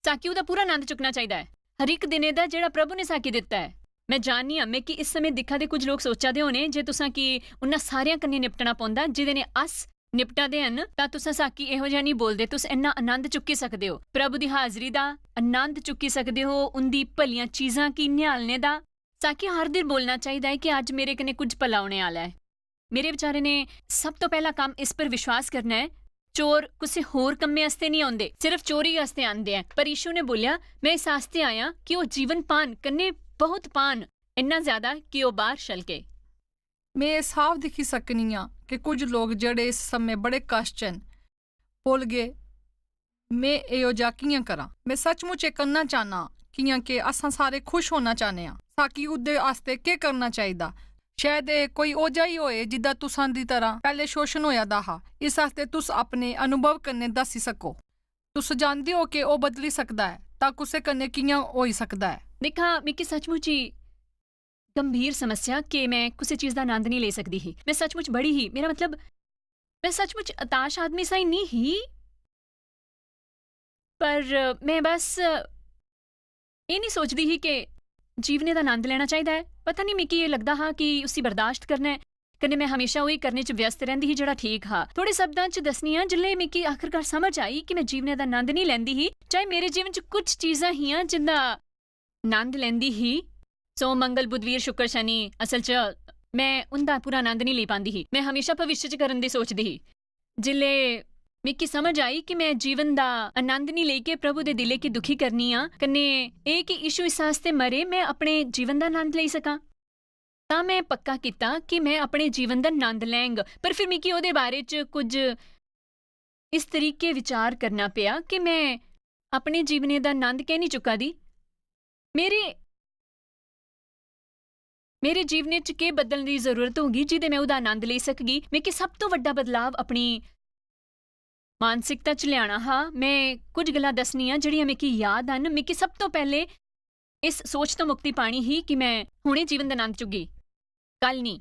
Speaker 1: ਸਾਕੀ ਉਹਦਾ ਪੂਰਾ ਆਨੰਦ ਚੁੱਕਣਾ ਚਾਹੀਦਾ ਹੈ ਹਰ ਇੱਕ ਦਿਨੇ ਦਾ ਜਿਹੜਾ ਪ੍ਰਭੂ ਨੇ ਸਾਕੀ ਦਿੱਤਾ ਹੈ। ਮੈਂ ਜਾਣਨੀ ਹਾਂ ਮੈਂ ਕਿ ਇਸ ਸਮੇਂ ਦਿਖਾ ਦੇ ਕੁਝ ਲੋਕ ਸੋਚਦੇ ਹੋਣੇ ਜੇ ਤੁਸਾਂ ਕਿ ਉਹਨਾਂ ਸਾਰਿਆਂ ਕੰਨੇ ਨਿਪਟਣਾ ਪਾਉਂਦਾ ਜਿਹਦੇ ਨੇ ਅਸ ਨਿਪਟਾਦੇ ਹਨ ਤਾਂ ਤੁਸਾਂ ਸਾਕੀ ਇਹੋ ਜਿਹਾ ਨਹੀਂ ਬੋਲਦੇ। ਤੁਸੀਂ ਇੰਨਾ ਆਨੰਦ ਚੁੱਕੀ ਸਕਦੇ ਹੋ ਪ੍ਰਭੂ ਦੀ ਹਾਜ਼ਰੀ ਦਾ ਆਨੰਦ ਚੁੱਕੀ ਸਕਦੇ ਹੋ ਉਹਦੀ ਭਲੀਆਂ ਚੀਜ਼ਾਂ ਕੀ ਨਿਹਾਲਨੇ ਦਾ। ਸਾਕੀ ਹਰ ਦਿਨ ਬੋਲਣਾ ਚਾਹੀਦਾ ਹੈ ਕਿ ਅੱਜ ਮੇਰੇ ਕਨੇ ਕੁਝ ਭਲਾ ਆਉਣੇ ਵਾਲਾ ਹੈ। ਮੇਰੇ ਵਿਚਾਰੇ ਨੇ ਸਭ ਤੋਂ ਪਹਿਲਾ ਕੰਮ ਇਸ ਪਰ ਵਿਸ਼ਵਾਸ ਕਰਨਾ ਹੈ। ਚੋਰ ਕਿਸੇ ਹੋਰ ਕੰਮੇ ਵਾਸਤੇ ਨਹੀਂ ਆਉਂਦੇ, ਸਿਰਫ ਚੋਰੀ ਵਾਸਤੇ ਆਉਂਦੇ ਆ। ਪਰ ਯੀਸ਼ੂ ਨੇ ਬੋਲਿਆ ਮੈਂ ਇਸ ਵਾਸਤੇ ਆਇਆ ਕਿ ਉਹ ਜੀਵਨ ਪਾਣ, ਕੰਨੇ ਬਹੁਤ ਪਾਣ, ਇੰਨਾ ਜ਼ਿਆਦਾ ਕਿ ਉਹ ਬਾਹਰ ਛਲ ਕੇ।
Speaker 2: ਮੈਂ ਇਹ ਸਾਫ਼ ਦਿਖੀ ਸਕਨੀ ਆ ਕਿ ਕੁਝ ਲੋਕ ਜਿਹੜੇ ਇਸ ਸਮੇਂ ਬੜੇ ਕਸ਼ਟ 'ਚ ਹਨ ਭੁੱਲ ਗਏ ਮੈਂ ਇਹੋ ਜਿਹਾ ਕਿ'यां ਕਰਾਂ। ਮੈਂ ਸੱਚਮੁੱਚ ਇਹ ਕਰਨਾ ਚਾਹਨਾ ਕਿ'यां ਕਿ ਅਸਾਂ ਸਾਰੇ ਖੁਸ਼ ਹੋਣਾ ਚਾਹੁੰਦੇ ਆ ਸਾਕੀ ਉਹਦੇ ਵਾਸਤੇ ਕੀ ਕਰਨਾ ਚਾਹੀਦਾ। ਸ਼ਾਇਦ ਇਹ ਕੋਈ ਉਹ ਜਿਹਾ ਹੀ ਹੋਏ ਜਿੱਦਾਂ ਤੁਸਾਂ ਦੀ ਤਰ੍ਹਾਂ ਪਹਿਲੇ ਸ਼ੋਸ਼ਣ ਹੋਇਆ ਦਾ ਹਾ। ਇਸ ਵਾਸਤੇ ਤੁਸ ਆਪਣੇ ਅਨੁਭਵ ਕਰਨੇ ਦੱਸੀ ਸਕੋ। ਤੁਸ ਜਾਣਦੇ ਹੋ ਕਿ ਉਹ ਬਦਲੀ ਸਕਦਾ ਹੈ ਤਾਂ ਕੁਸੇ ਕਰਨੇ ਕਿ'यां ਹੋਈ ਸਕਦਾ ਹੈ।
Speaker 1: ਦੇਖਾ ਮਿੱਕੀ ਸੱਚਮੁੱਚ ਹੀ ਗੰਭੀਰ ਸਮੱਸਿਆ ਕਿ ਮੈਂ ਕਿਸੇ ਚੀਜ਼ ਦਾ ਆਨੰਦ ਨਹੀਂ ਲੈ ਸਕਦੀ ਹੀ। ਮੈਂ ਸੱਚਮੁੱਚ ਬੜੀ ਹੀ, ਮੇਰਾ ਮਤਲਬ ਮੈਂ ਸੱਚਮੁੱਚ ਹਤਾਸ਼ ਆਦਮੀ ਸਾਈ ਨਹੀਂ ਹੀ, ਪਰ ਮੈਂ ਬਸ ਇਹ ਨਹੀਂ ਸੋਚਦੀ ਹੀ ਕਿ ਜੀਵਨੇ ਦਾ ਆਨੰਦ ਲੈਣਾ ਚਾਹੀਦਾ ਹੈ। ਪਤਾ ਨਹੀਂ ਮਿੱਕੀ ਇਹ ਲੱਗਦਾ ਹਾਂ ਕਿ ਉਸੀ ਬਰਦਾਸ਼ਤ ਕਰਨਾ ਹੈ ਕਨੇ ਮੈਂ ਹਮੇਸ਼ਾ ਉਹੀ ਕਰਨੇ 'ਚ ਵਿਅਸਤ ਰਹਿੰਦੀ ਹੀ ਜਿਹੜਾ ਠੀਕ ਹਾਂ। ਥੋੜੇ ਸ਼ਬਦਾਂ 'ਚ ਦੱਸਣੀ ਆ ਜਿੱਲੇ ਮਿੱਕੀ ਆਖਰਕਾਰ ਸਮਝ ਆਈ ਕਿ ਮੈਂ ਜੀਵਨੇ ਦਾ ਆਨੰਦ ਨਹੀਂ ਲੈਂਦੀ ਹੀ। ਚਾਹੇ ਮੇਰੇ ਜੀਵਨ 'ਚ ਕੁਝ ਚੀਜ਼ਾਂ ਹੀਆਂ ਜਿੰਦਾ ਆਨੰਦ ਲੈਂਦੀ ਹੀ, ਸੋਮ ਮੰਗਲ ਬੁੱਧਵੀਰ ਸ਼ੁੱਕਰ ਸ਼ਨੀ, ਅਸਲ 'ਚ ਮੈਂ ਉਹਦਾ ਪੂਰਾ ਆਨੰਦ ਨਹੀਂ ਲੈ ਪਾਉਂਦੀ ਹੀ। ਮੈਂ ਹਮੇਸ਼ਾ ਭਵਿੱਖ 'ਚ ਕਰਨ ਦੀ ਸੋਚਦੀ ਹੀ। ਜਿੱਲੇ ਮਿੱਕੀ ਸਮਝ ਆਈ ਕਿ ਮੈਂ ਜੀਵਨ ਦਾ ਆਨੰਦ ਨਹੀਂ ਲੈ ਕੇ ਪ੍ਰਭੂ ਦੇ ਦਿਲੇ ਕੀ ਦੁਖੀ ਕਰਨੀ ਆ ਕਨੇ ਇਹ ਕਿ ਯੀਸ਼ੂ ਇਸ ਵਾਸਤੇ ਮਰੇ ਮੈਂ ਆਪਣੇ ਜੀਵਨ ਦਾ ਆਨੰਦ ਲੈ ਸਕਾਂ, ਤਾਂ ਮੈਂ ਪੱਕਾ ਕੀਤਾ ਕਿ ਮੈਂ ਆਪਣੇ ਜੀਵਨ ਦਾ ਆਨੰਦ ਲੈਂਗ। ਪਰ ਫਿਰ ਮਿੱਕੀ ਉਹਦੇ ਬਾਰੇ 'ਚ ਕੁਝ ਇਸ ਤਰੀਕੇ ਵਿਚਾਰ ਕਰਨਾ ਪਿਆ ਕਿ ਮੈਂ ਆਪਣੇ ਜੀਵਨੇ ਦਾ ਆਨੰਦ ਕਹਿ ਨਹੀਂ ਚੁੱਕਾ ਦੀ। ਮੇਰੇ ਜੀਵਨੇ 'ਚ ਕੀ ਬਦਲਣ ਦੀ ਜ਼ਰੂਰਤ ਹੋਗੀ ਜਿਹਦੇ ਮੈਂ ਉਹਦਾ ਆਨੰਦ ਲੈ ਸਕਗੀ। ਮਿੱਕੀ ਸਭ ਤੋਂ ਵੱਡਾ ਬਦਲਾਵ ਆਪਣੀ ਮਾਨਸਿਕਤਾ 'ਚ ਲਿਆਣਾ ਹਾਂ। ਮੈਂ ਕੁਝ ਗੱਲਾਂ ਦੱਸਣੀਆਂ ਜਿਹੜੀਆਂ ਮਿੱਕੀ ਯਾਦ ਹਨ। ਮਿੱਕੀ ਸਭ ਤੋਂ ਪਹਿਲੇ ਇਸ ਸੋਚ ਤੋਂ ਮੁਕਤੀ ਪਾਣੀ ਹੀ ਕਿ ਮੈਂ ਹੁਣੇ ਜੀਵਨ ਦਾ ਆਨੰਦ ਚੁੱਗੀ, ਕੱਲ ਨਹੀਂ।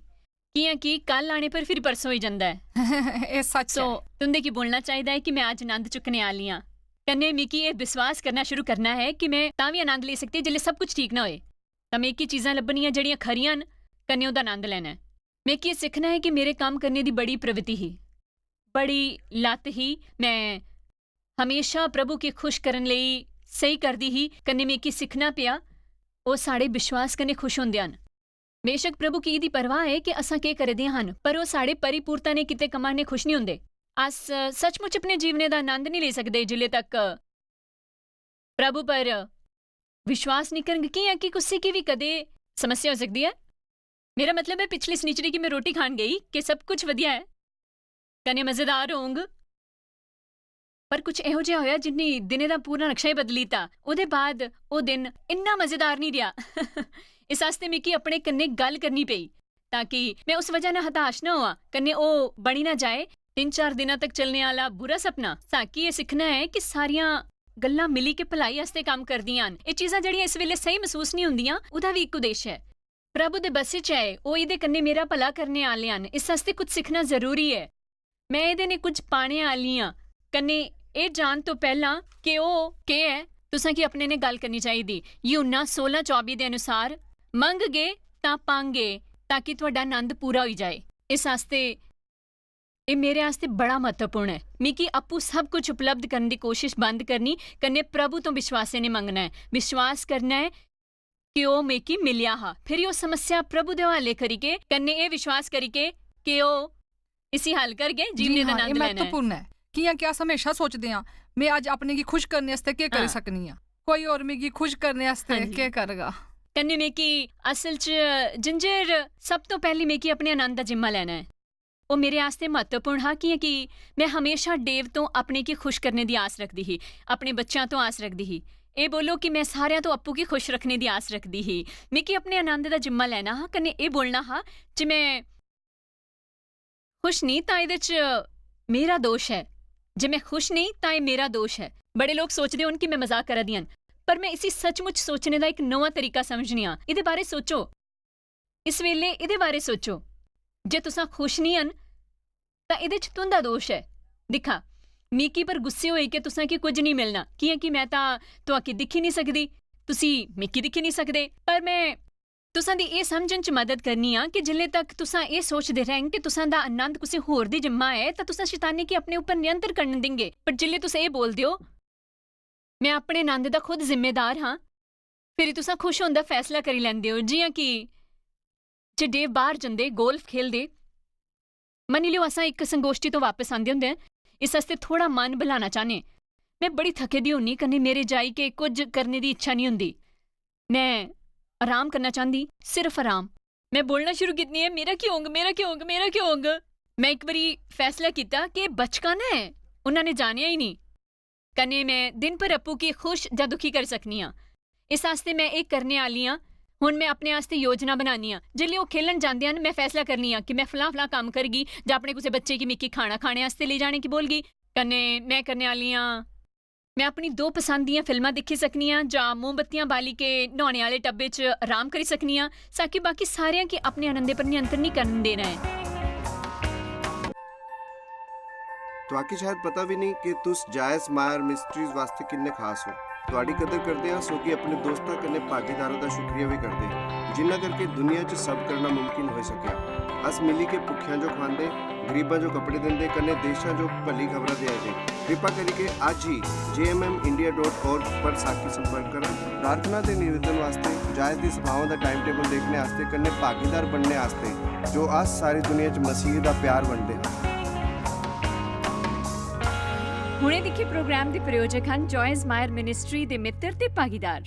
Speaker 1: ਕਿ ਕੱਲ ਆਣੇ ਪਰ ਫਿਰ ਪਰਸੋਂ ਹੀ ਜਾਂਦਾ ਹੈ।
Speaker 2: ਇਹ ਸੱਚ
Speaker 1: ਸੋ ਤੁੰਦੇ ਕੀ ਬੋਲਣਾ ਚਾਹੀਦਾ ਹੈ ਕਿ ਮੈਂ ਅੱਜ ਆਨੰਦ ਚੁੱਕਣੇ ਵਾਲੀ ਹਾਂ। ਕਨੇ ਮਿੱਕੀ ਇਹ ਵਿਸ਼ਵਾਸ ਕਰਨਾ ਸ਼ੁਰੂ ਕਰਨਾ ਹੈ ਕਿ ਮੈਂ ਤਾਂ ਵੀ ਆਨੰਦ ਲੈ ਸਕਦੀ ਜਿੱਲੇ ਸਭ ਕੁਝ ਠੀਕ ਨਾ ਹੋਏ। ਤਾਂ ਮਿੱਕੀ ਚੀਜ਼ਾਂ ਲੱਭਣੀਆਂ ਜਿਹੜੀਆਂ ਖਰੀਆਂ ਹਨ, ਕਨੇ ਉਹਦਾ ਆਨੰਦ ਲੈਣਾ ਹੈ। ਮਿੱਕੀ ਇਹ ਸਿੱਖਣਾ ਹੈ ਕਿ ਮੇਰੇ ਕੰਮ ਕਰਨੇ ਦੀ ਬੜੀ ਪ੍ਰਵਿਰਤੀ ਹੀ, ਬੜੀ ਲੱਤ ਹੀ। ਮੈਂ ਹਮੇਸ਼ਾ ਪ੍ਰਭੂ ਕੀ ਖੁਸ਼ ਕਰਨ ਲਈ ਸਹੀ ਕਰਦੀ ਹੀ। ਕਨੇ ਮਿੱਕੀ ਸਿੱਖਣਾ ਪਿਆ ਉਹ ਸਾਡੇ ਵਿਸ਼ਵਾਸ ਕਨੇ ਖੁਸ਼ ਹੁੰਦੇ ਹਨ। ਬੇਸ਼ੱਕ ਪ੍ਰਭੂ ਕੀ ਦੀ ਪਰਵਾਹ ਹੈ ਕਿ ਅਸਾਂ ਕੀ ਕਰਦੇ ਹਨ, ਪਰ ਉਹ ਸਾਡੇ ਪਰਿਪੂਰਤਾ ਨੇ ਕਿਤੇ ਕਮਾਂ ਨੇ ਖੁਸ਼ ਨਹੀਂ ਹੁੰਦੇ। ਅਸ ਸੱਚਮੁੱਚ ਆਪਣੇ ਜੀਵਨੇ ਦਾ ਆਨੰਦ ਨਹੀਂ ਲੈ ਸਕਦੇ ਜਿੱਲੇ ਤੱਕ ਪ੍ਰਭੂ ਪਰ ਵਿਸ਼ਵਾਸ ਨਹੀਂ ਕਰਨਗੇ। ਕਿ ਕੁਸੇ ਕੀ ਵੀ ਕਦੇ ਸਮੱਸਿਆ ਹੋ ਸਕਦੀ ਹੈ। ਮੇਰਾ ਮਤਲਬ ਹੈ ਪਿਛਲੀ ਸਨੀਚਰੀ ਕੀ ਮੈਂ ਰੋਟੀ ਖਾਣ ਗਈ ਕਿ ਸਭ ਕੁਝ ਵਧੀਆ ਹੈ, ਕਨੇ ਮਜ਼ੇਦਾਰ ਹੋਂਗ, ਪਰ ਕੁਝ ਇਹੋ ਜਿਹਾ ਹੋਇਆ ਜਿੰਨੀ ਦਿਨੇ ਦਾ ਪੂਰਾ ਨਕਸ਼ਾ ਹੀ ਬਦਲੀ ਤਾ। ਉਹਦੇ ਬਾਅਦ ਉਹ ਦਿਨ ਇੰਨਾ ਮਜ਼ੇਦਾਰ ਨਹੀਂ ਰਿਹਾ। ਇਸ ਵਾਸਤੇ ਮਿੱਕੀ ਆਪਣੇ ਕੰਨੇ ਗੱਲ ਕਰਨੀ ਪਈ ਤਾਂ ਕਿ ਮੈਂ ਉਸ ਵਜ੍ਹਾ ਨਾਲ ਹਤਾਸ਼ ਨਾ ਹੋਵਾਂ, ਕੰਨੇ ਉਹ ਬਣੀ ਨਾ ਜਾਏ 3-4 ਦਿਨਾਂ ਤੱਕ ਚੱਲਣੇ ਵਾਲਾ ਬੁਰਾ ਸੁਪਨਾ। ਸਾਕੀ ਇਹ ਸਿੱਖਣਾ ਹੈ ਕਿ ਸਾਰੀਆਂ ਗੱਲਾਂ ਮਿਲੀ ਕੇ ਭਲਾਈ ਵਾਸਤੇ ਕੰਮ ਕਰਦੀਆਂ ਹਨ। ਇਹ ਚੀਜ਼ਾਂ ਜਿਹੜੀਆਂ ਇਸ ਵੇਲੇ ਸਹੀ ਮਹਿਸੂਸ ਨਹੀਂ ਹੁੰਦੀਆਂ ਉਹਦਾ ਵੀ ਇੱਕ ਉਦੇਸ਼ ਹੈ। ਪ੍ਰਭੂ ਦੇ ਬਸੇ 'ਚ ਹੈ ਉਹ ਇਹਦੇ ਕੰਨੇ ਮੇਰਾ ਭਲਾ ਕਰਨੇ ਵਾਲੇ ਹਨ। ਇਸ ਵਾਸਤੇ ਕੁਝ ਸਿੱਖਣਾ ਜ਼ਰੂਰੀ ਹੈ। ਮੈਂ ਇਹਦੇ ਨੇ ਕੁਝ ਪਾਣੇ ਵਾਲੀਆਂ ਕੰਨੇ ਇਹ ਜਾਣ ਤੋਂ ਪਹਿਲਾਂ ਕਿ ਉਹ ਕੀ ਹੈ ਤੁਸਾਂ ਕੀ ਆਪਣੇ ਨੇ ਗੱਲ ਕਰਨੀ ਚਾਹੀਦੀ। ਯੂਹੰਨਾ 16:24 ਦੇ ਅਨੁਸਾਰ ਮੰਗਗੇ ਤਾਂ ਪਾਂਗੇ ਤਾਂ ਕਿ ਤੁਹਾਡਾ ਆਨੰਦ ਪੂਰਾ ਹੋਈ ਜਾਏ। ਇਸ ਵਾਸਤੇ ਇਹ ਮੇਰੇ ਵਾਸਤੇ ਬੜਾ ਮਹੱਤਵਪੂਰਨ ਹੈ। ਮਿੱਕੀ ਆਪੂ ਸਭ ਕੁਝ ਉਪਲਬਧ ਕਰਨ ਦੀ ਕੋਸ਼ਿਸ਼ ਬੰਦ ਕਰਨੀ ਕੰਨੇ ਪ੍ਰਭੂ ਤੋਂ ਵਿਸ਼ਵਾਸੇ ਨੇ ਮੰਗਣਾ ਹੈ। ਵਿਸ਼ਵਾਸ ਕਰਨਾ ਹੈ ਕਿ ਉਹ ਮਿੱਕੀ ਮਿਲਿਆ ਹਾ। ਫਿਰ ਉਹ ਸਮੱਸਿਆ ਪ੍ਰਭੂ ਦੇ ਹਵਾਲੇ ਕਰੀਕੇ ਕੰਨੇ ਇਹ ਵਿਸ਼ਵਾਸ ਕਰੀਕੇ ਕਿ ਉਹ ਇसी ਹੱਲ ਕਰਕੇ ਜੀਵਨੇ ਦਾ ਆਨੰਦ ਲੈਣਾ ਹੈ।
Speaker 2: ਮਹੱਤਵਪੂਰਨ ਹੈ ਕਿ ਅਸਾਂ ਹਮੇਸ਼ਾ ਸੋਚਦੇ ਹਾਂ ਮੈਂ ਅੱਜ ਆਪਣੇ ਕੀ ਖੁਸ਼ ਕਰਨੇ ਵਾਸਤੇ ਕੀ ਕਰ ਸਕਨੀ ਆ, ਕੋਈ ਹੋਰ ਮਿੱਕੀ ਖੁਸ਼ ਕਰਨੇ ਵਾਸਤੇ ਕੀ ਕਰੇਗਾ।
Speaker 1: ਕੰਨੇ ਮਿੱਕੀ ਅਸਲ 'ਚ ਜਿੰਜਰ ਸਭ ਤੋਂ ਪਹਿਲੀ ਮਿੱਕੀ ਆਪਣੇ ਆਨੰਦ ਦਾ ਜ਼ਿੰਮਾ ਲੈਣਾ ਹੈ। ਉਹ ਮੇਰੇ ਵਾਸਤੇ ਮਹੱਤਵਪੂਰਨ ਹਾਂ ਕਿ ਮੈਂ ਹਮੇਸ਼ਾ ਡੇਵ ਤੋਂ ਆਪਣੇ ਕੀ ਖੁਸ਼ ਕਰਨੇ ਦੀ ਆਸ ਰੱਖਦੀ ਹੀ, ਆਪਣੇ ਬੱਚਿਆਂ ਤੋਂ ਆਸ ਰੱਖਦੀ ਹੀ। ਇਹ ਬੋਲੋ ਕਿ ਮੈਂ ਸਾਰਿਆਂ ਤੋਂ ਆਪੂ ਕੀ ਖੁਸ਼ ਰੱਖਣੇ ਦੀ ਆਸ ਰੱਖਦੀ ਹੀ। ਮਿੱਕੀ ਆਪਣੇ ਆਨੰਦ ਦਾ ਜ਼ਿੰਮਾ ਲੈਣਾ ਹਾਂ ਕੰਨੇ ਇਹ ਬੋਲਣਾ ਹਾਂ ਜੇ ਮੈਂ ਖੁਸ਼ ਨਹੀਂ ਤਾਂ ਇਹਦੇ 'ਚ ਮੇਰਾ ਦੋਸ਼ ਹੈ, ਜੇ ਮੈਂ ਖੁਸ਼ ਨਹੀਂ ਤਾਂ ਇਹ ਮੇਰਾ ਦੋਸ਼ ਹੈ। ਬੜੇ ਲੋਕ ਸੋਚਦੇ ਹੋਣ ਕਿ ਮੈਂ ਮਜ਼ਾਕ ਕਰਦੀ ਹਾਂ, ਪਰ ਮੈਂ ਇਸੇ ਸੱਚਮੁੱਚ ਸੋਚਣੇ ਦਾ ਇੱਕ ਨਵਾਂ ਤਰੀਕਾ ਸਮਝਣੀ ਆ। ਇਹਦੇ ਬਾਰੇ ਸੋਚੋ, ਇਸ ਵੇਲੇ ਇਹਦੇ ਬਾਰੇ ਸੋਚੋ। ਜੇ ਤੁਸੀਂ ਖੁਸ਼ ਨਹੀਂ ਹਨ ਤਾਂ ਇਹਦੇ 'ਚ ਤੁੰਦਾ ਦੋਸ਼ ਹੈ। ਦਿਖਾ ਮਿੱਕੀ ਪਰ ਗੁੱਸੇ ਹੋਏ ਕਿ ਤੁਸੀਂ ਕੀ ਕੁਝ ਨਹੀਂ ਮਿਲਣਾ ਕਿ ਮੈਂ ਤਾਂ ਤੁਹਾਕੀ ਦਿਖ ਹੀ ਨਹੀਂ ਸਕਦੀ, ਤੁਸੀਂ ਮਿੱਕੀ ਦਿਖ ਹੀ ਨਹੀਂ ਸਕਦੇ। ਪਰ ਮੈਂ ਤੁਸਾਂ ਦੀ ਇਹ ਸਮਝਣ 'ਚ ਮਦਦ ਕਰਨੀ ਆ ਕਿ ਜਿੱਲੇ ਤੱਕ ਤੁਸਾਂ ਇਹ ਸੋਚਦੇ ਰਹਿਣ ਕਿ ਤੁਸਾਂ ਦਾ ਆਨੰਦ ਕਿਸੇ ਹੋਰ ਦੀ ਜਿੰਮਾ ਹੈ ਤਾਂ ਤੁਸਾਂ ਸ਼ੈਤਾਨੀ ਕੀ ਆਪਣੇ ਉੱਪਰ ਨਿਯੰਤਰਣ ਕਰਨ ਦੇਂਗੇ। ਪਰ ਜਿੱਲੇ ਤੁਸੀਂ ਇਹ ਬੋਲਦੇ ਹੋ ਮੈਂ ਆਪਣੇ ਆਨੰਦ ਦਾ ਖੁਦ ਜ਼ਿੰਮੇਦਾਰ ਹਾਂ, ਫਿਰ ਤੁਸਾਂ ਖੁਸ਼ ਹੋਣ ਦਾ ਫੈਸਲਾ ਕਰੀ ਲੈਂਦੇ ਹੋ। ਜਿਵੇਂ ਕਿ ਜੇ ਡੇਵ ਬਾਹਰ ਜਾਂਦੇ ਗੋਲਫ ਖੇਲਦੇ ਮੰਨ ਲਿਓ ਅਸਾਂ ਇੱਕ ਸੰਗੋਸ਼ਟੀ ਤੋਂ ਵਾਪਸ ਆਂਦੇ ਹੁੰਦੇ ਹਾਂ, ਇਸ ਵਾਸਤੇ ਥੋੜਾ ਮਨ ਬੁਲਾਣਾ ਚਾਹਨੇ। ਮੈਂ ਬੜੀ ਥੱਕੇ ਦੀ ਹੁੰਨੀ, ਕन्ने ਮੇਰੇ ਜਾਈ ਕੇ ਕੁਝ ਕਰਨੇ ਦੀ ਇੱਛਾ ਨਹੀਂ ਹੁੰਦੀ। ਮੈਂ ਆਰਾਮ ਕਰਨਾ ਚਾਹੁੰਦੀ, ਸਿਰਫ ਆਰਾਮ। ਮੈਂ ਬੋਲਣਾ ਸ਼ੁਰੂ ਕੀਤੀ ਹੈ, ਮੇਰਾ ਕੀ ਹੋਂਗ, ਮੇਰਾ ਕੀ ਹੋਂਗ, ਮੇਰਾ ਕੀ ਹੋਂਗ। ਮੈਂ ਇੱਕ ਵਾਰੀ ਫੈਸਲਾ ਕੀਤਾ ਕਿ ਬਚਕਾਨਾ ਹੈ, ਉਹਨਾਂ ਨੇ ਜਾਣਿਆ ਹੀ ਨਹੀਂ। कन्ने मैं दिन पर अपू की खुश ਜਾਂ दुखी कर सकनी हाँ। इस वास्ते मैं एक करने आली हाँ। ਹੁਣ ਮੈਂ ਆਪਣੇ ਵਾਸਤੇ ਯੋਜਨਾ ਬਣਾਉਣੀ ਆ। ਜਿਹੜੇ ਉਹ ਖੇਲਣ ਜਾਂਦੇ ਹਨ, ਮੈਂ ਫੈਸਲਾ ਕਰਨੀ ਆ ਕਿ ਮੈਂ ਫਲਾਂ ਫਲਾਂ ਕੰਮ ਕਰਗੀ ਜਾਂ ਆਪਣੇ ਕਿਸੇ ਬੱਚੇ ਕੀ ਮਿੱਕੀ ਖਾਣਾ ਖਾਣੇ ਵਾਸਤੇ ਲੈ ਜਾਣੇ ਕੀ ਬੋਲਗੀ। ਕਨੇ ਮੈਂ ਕਰਨੇ ਵਾਲੀ ਆ, ਮੈਂ ਆਪਣੀ ਦੋ ਪਸੰਦ ਦੀਆਂ ਫਿਲਮਾਂ ਦੇਖੀ ਸਕਨੀ ਆ ਜਾਂ ਮੋਮਬੱਤੀਆਂ ਬਾਲੀ ਕੇ ਨਹਾਉਣੇ ਵਾਲੇ ਟੱਬੇ 'ਚ ਆਰਾਮ ਕਰੀ ਸਕਨੀ ਆ, ਸਾਕੀ ਬਾਕੀ ਸਾਰਿਆਂ ਕੀ ਆਪਣੇ ਆਨੰਦੇ ਪਰ ਨਿयंत्रण नहीं ਕਰਨ ਦੇਣਾ ਹੈ।
Speaker 3: ਤੁਹਾਡੀ ਸ਼ਾਇਦ ਪਤਾ ਵੀ ਨਹੀਂ ਕਿ ਤੁਸ ਜਾਇਜ਼ ਮਾਇਰ ਮਿਸਟਰੀਜ਼ ਵਾਸਤੇ ਕਿੰਨੇ ਖਾਸ ਹੋ। ਤੁਹਾਡੀ ਕਦਰ ਕਰਦੇ ਹਾਂ ਸੋ ਕਿ ਆਪਣੇ ਦੋਸਤਾਂ ਕਨੇ ਭਾਗੀਦਾਰਾਂ ਦਾ ਸ਼ੁਕਰੀਆ ਵੀ ਕਰਦੇ ਹਾਂ, ਜਿਨ੍ਹਾਂ ਕਰਕੇ ਦੁਨੀਆ 'ਚ ਸਭ ਕਰਨਾ ਮੁਮਕਿਨ ਹੋ ਸਕਿਆ। ਅਸ ਮਿਲੀ ਕੇ ਭੁੱਖਿਆਂ ਜੋ ਖਾਂਦੇ, ਗਰੀਬਾਂ ਜੋ ਕੱਪੜੇ ਦਿੰਦੇ, ਕਨੇ ਦੇਸ਼ਾਂ ਜੋ ਭਲੀ ਖਬਰਾਂ ਦੇ ਆਏ। ਕਿਰਪਾ ਕਰਕੇ ਅੱਜ ਹੀ jmmindia.org पर साखी संपर्क करें। प्रार्थना के निवेदन वास्ते, जायज़ दी सभाओं का टाइम टेबल देखने वास्ते, कन्ने भागीदार बनने वास्ते जो आज सारी दुनिया च मसीह का प्यार बनते हैं।
Speaker 1: ਹੁਣੇ ਦੇਖੇ ਪ੍ਰੋਗਰਾਮ ਦੇ ਪ੍ਰਯੋਜਕ ਹਨ ਜੋਇਸ ਮਾਇਰ ਮਿਨਿਸਟਰੀ ਦੇ ਮਿੱਤਰ ਤੇ ਭਾਗੀਦਾਰ।